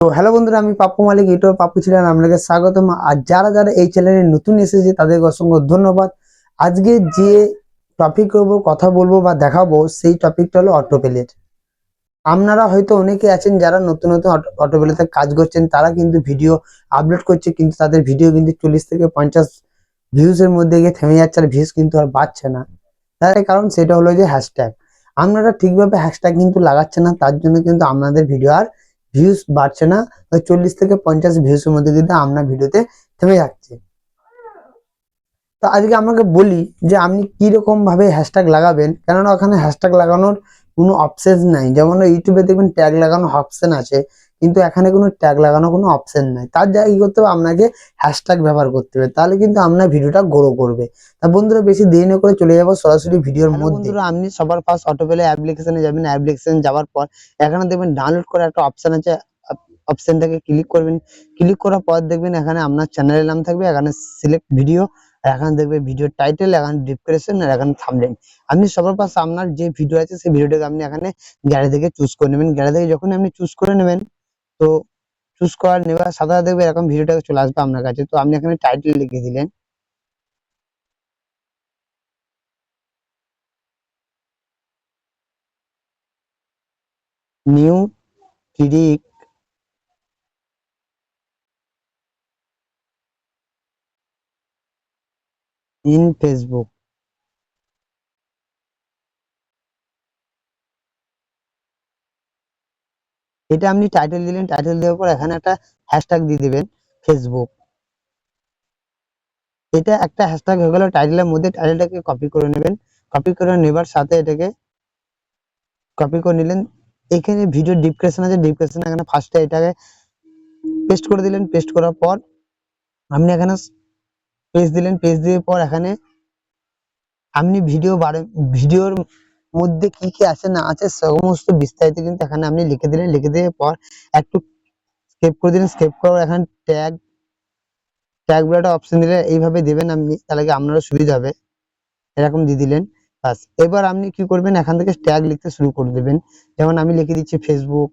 তো হ্যালো বন্ধুরা, আমি পাপ্পু মালিক, ইউটিউব পাপ্পু ছিলেন আপনাকে স্বাগতম। আর যারা যারা এই চ্যানেলে নতুন এসেছে তাদেরকে অসংখ্য ধন্যবাদ। আজকে যে টপিক কথা বলবো বা দেখাবো সেই টপিকটা হলো অটোপেলের। আপনারা হয়তো অনেকে আছেন যারা নতুন নতুন অটোপেলেতে কাজ করছেন, তারা কিন্তু ভিডিও আপলোড করছে, কিন্তু তাদের ভিডিও কিন্তু 40 থেকে 50 ভিউজের মধ্যে গিয়ে থেমে যাচ্ছে, আর ভিউজ কিন্তু আর বাড়ছে না। তার কারণ সেটা হলো যে হ্যাশট্যাগ। আপনারা ঠিকভাবে হ্যাশট্যাগ কিন্তু লাগাচ্ছেন না, তার জন্য কিন্তু আপনাদের ভিডিও আর ভিউজ বাড়ছে না। ওই 40 থেকে 50 ভিউজের মধ্যে কিন্তু আপনার ভিডিওতে থেমে যাচ্ছে। তো আজকে আমাকে বলি যে আপনি কি রকম ভাবে হ্যাশট্যাগ লাগাবেন, কেননা ওখানে হ্যাশট্যাগ লাগানোর কোনো অপশন নাই। যেমন ইউটিউবে দেখবেন ট্যাগ লাগানো অপশন আছে, কিন্তু এখানে কোনো ট্যাগ লাগানো কোনো অপশন নাই। তার জায়গায় কি করতে হবে, আপনাকে হ্যাশট্যাগ ব্যবহার করতে হবে, তাহলে কিন্তু আপনার ভিডিওটা গ্রো করবে। তা বন্ধুরা, বেশি দেরি না করে চলে যাবো সরাসরি ভিডিওর মধ্যে। বন্ধুরা, আপনি সবার ফার্স্ট অটোপেলে অ্যাপ্লিকেশনে যাবেন। অ্যাপ্লিকেশন যাওয়ার পর এখানে দেখবেন ডাউনলোড করার একটা অপশন আছে। অপশনটাকে ক্লিক করবেন। ক্লিক করার পর দেখবেন এখানে আপনার চ্যানেলের নাম থাকবে, এখানে সিলেক্ট ভিডিও, এখানে দেখবে ভিডিও টাইটেল, এখানে ডিসক্রিপশন, আর এখানে থাম্বনেল। আপনি সবার পাশে আপনার যে ভিডিও আছে সেই ভিডিওটাকে আপনি এখানে গ্যালারি থেকে চুজ করে নেবেন। গ্যালারি থেকে যখন আপনি চুজ করে নেবেন, তো চুজ করার নেওয়ার সাথে সাথে দেখবে এরকম ভিডিওটাকে চলে আসবে আপনার কাছে। তো আপনি এখানে টাইটেল লিখে দিলেন, নিউ ট্রিক ইন ফেসবুক। এটা আপনি টাইটেল দিলেন। টাইটেল দেওয়ার পর এখানে একটা হ্যাশট্যাগ দিয়ে দিবেন, ফেসবুক। এটা একটা হ্যাশট্যাগ হয়ে গেল টাইটেলের মধ্যে। টাইটেলটাকে কপি করে নেবেন। কপি করে নেবার সাথে এটাকে কপি করে নিলেন। এখানে ভিডিও ডিসক্রিপশন আছে, ডিসক্রিপশনে এখানে ফার্স্টে এটাকে পেস্ট করে দিলেন। পেস্ট করার পর আপনি এখানে পেজ দিলেন। পেজ দেওয়ার পর এখানে আপনি ভিডিওর মধ্যে কি কি আছে না আছে সমস্ত বিস্তারিত কিন্তু এখানে আপনি লিখে দিলেন। লিখে দেওয়ার পর একটু স্কেপ করে দিলেন। স্কেপ করার এখানে ট্যাগ বলে একটা অপশন দিলে এইভাবে দিবেন আপনি, তাহলে কি আপনারও সুবিধা হবে। এরকম দিয়ে দিলেন। বাস, এবার আপনি কি করবেন, এখান থেকে ট্যাগ লিখতে শুরু করে দেবেন। যেমন আমি লিখে দিচ্ছি ফেসবুক।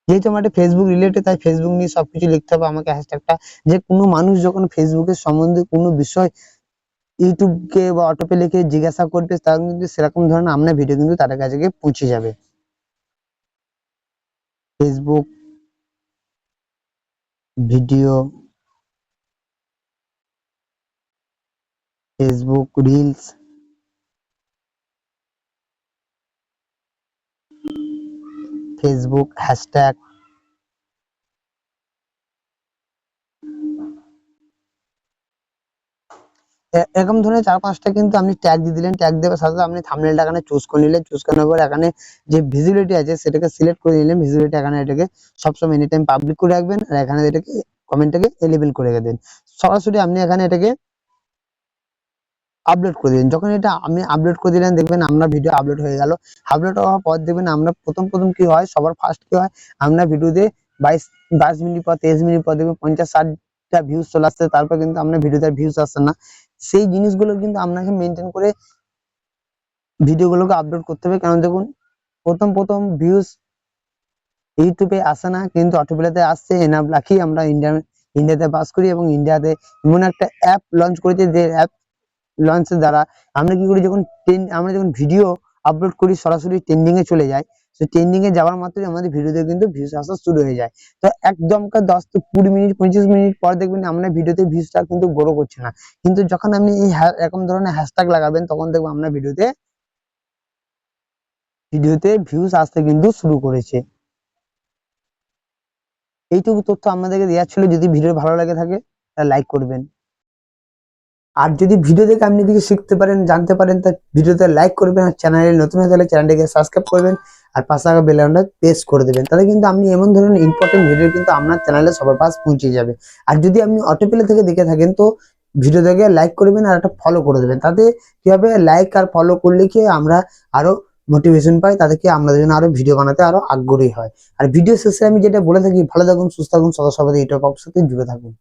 যেহেতু আমার ফেসবুক রিলেটেড, তাই ফেসবুক নিয়ে সবকিছু লিখতে হবে আমাকে হ্যাশট্যাগটা। যে কোনো মানুষ যখন ফেসবুকের সম্বন্ধে কোনো বিষয় ইউটিউবকে বা অটোপেলেকে জিজ্ঞাসা করবে, তখন কিন্তু সেরকম ধরনের আপনার ভিডিও কিন্তু তাদের কাছে গিয়ে পৌঁছে যাবে। Facebook video, Facebook reels, Facebook hashtag, এরকম ধরনের 4-5টা কিন্তু আপনি ট্যাগ দিয়ে দিলেন। ট্যাগ দেওয়ার সাথে সাথে আপনি থাম্বনেলটা এখানে চুজ করে নিলেন। চুজ করার পর এখানে যে ভিজিবিলিটি আছে সেটাকে সিলেক্ট করে নিলেন। ভিজিবিলিটি এখানে এটাকে সবসময় এনি টাইম পাবলিক করে রাখবেন, আর এখানে এটাকে কমেন্টটাকে এলেবেল করে দেবেন। সরাসরি আপনি এখানে এটাকে আপলোড করে দিন। যখন এটা আপনি আপলোড করে দিলেন, দেখবেন আপনার ভিডিও আপলোড হয়ে গেল। আপলোড হওয়ার পর দেখবেন আমরা প্রথম কি হয়, সবার ফার্স্ট কি হয়, আপনার ভিডিওতে 22 মিনিট পর 23 মিনিট পর দেখবেন 50-60টা ভিউজ চলে আসছে। তারপর কিন্তু আপনার ভিডিওতে ভিউজ আসছে না। সেই জিনিসগুলো কিন্তু আপনাকে মেনটেন করে ভিডিওগুলোকে আপলোড করতে হবে। কারণ দেখুন, প্রথম ভিউজ ইউটিউবে আসে না, কিন্তু অটোপেলেতে আসছে। এনাফ লাকি আমরা ইন্ডিয়াতে বাস করি, এবং ইন্ডিয়াতে এমন একটা অ্যাপ লঞ্চ করেছে, যে অ্যাপ লঞ্চের দ্বারা আমরা কি করি, আমরা যখন ভিডিও আপলোড করি সরাসরি ট্রেন্ডিং এ চলে যায়। তো ট্রেন্ডিং এ যাওয়ার মাত্রই আমাদের ভিডিওতে কিন্তু ভিউজ আসা শুরু হয়ে যায়। তো একদম 10 থেকে 20 মিনিট 25 মিনিট পর দেখবেন আপনার ভিডিওতে ভিউজটা কিন্তু গ্রো করছে না। কিন্তু যখন আপনি এই এরকম ধরনের হ্যাশট্যাগ লাগাবেন, তখন দেখবেন আপনার ভিডিওতে ভিউজ আসতে কিন্তু শুরু করেছে। এইটুকু তথ্য আপনাদেরকে দেওয়ার ছিল। যদি ভিডিও ভালো লাগে থাকে তাহলে লাইক করবেন। আর যদি ভিডিও দেখে আপনি কিছু শিখতে পারেন, জানতে পারেন, তা ভিডিওতে লাইক করবেন। আর চ্যানেলে নতুন হয়ে থাকলে চ্যানেলটিকে সাবস্ক্রাইব করবেন, আর পাশে থাকা বেল আইকনটা প্রেস করে দেবেন। তাহলে কিন্তু আপনি এমন ধরনের ইম্পর্টেন্ট ভিডিও কিন্তু আপনার চ্যানেলে সবার পাশ পৌঁছে যাবে। আর যদি আপনি অটোপেলে থেকে দেখে থাকেন, তো ভিডিও দেখে লাইক করবেন আর একটা ফলো করে দেবেন। তাতে কি হবে, লাইক আর ফলো করলে কি আমরা আরো মোটিভেশন পাই, তাদেরকে আমাদের জন্য আরো ভিডিও বানাতে আরো আগ্রহী হয়। আর ভিডিও শেষে আমি যেটা বলে থাকি, ভালো থাকুন, সুস্থ থাকুন, সদা সর্বদা ইউটিউব সাথে জুড়ে থাকুন।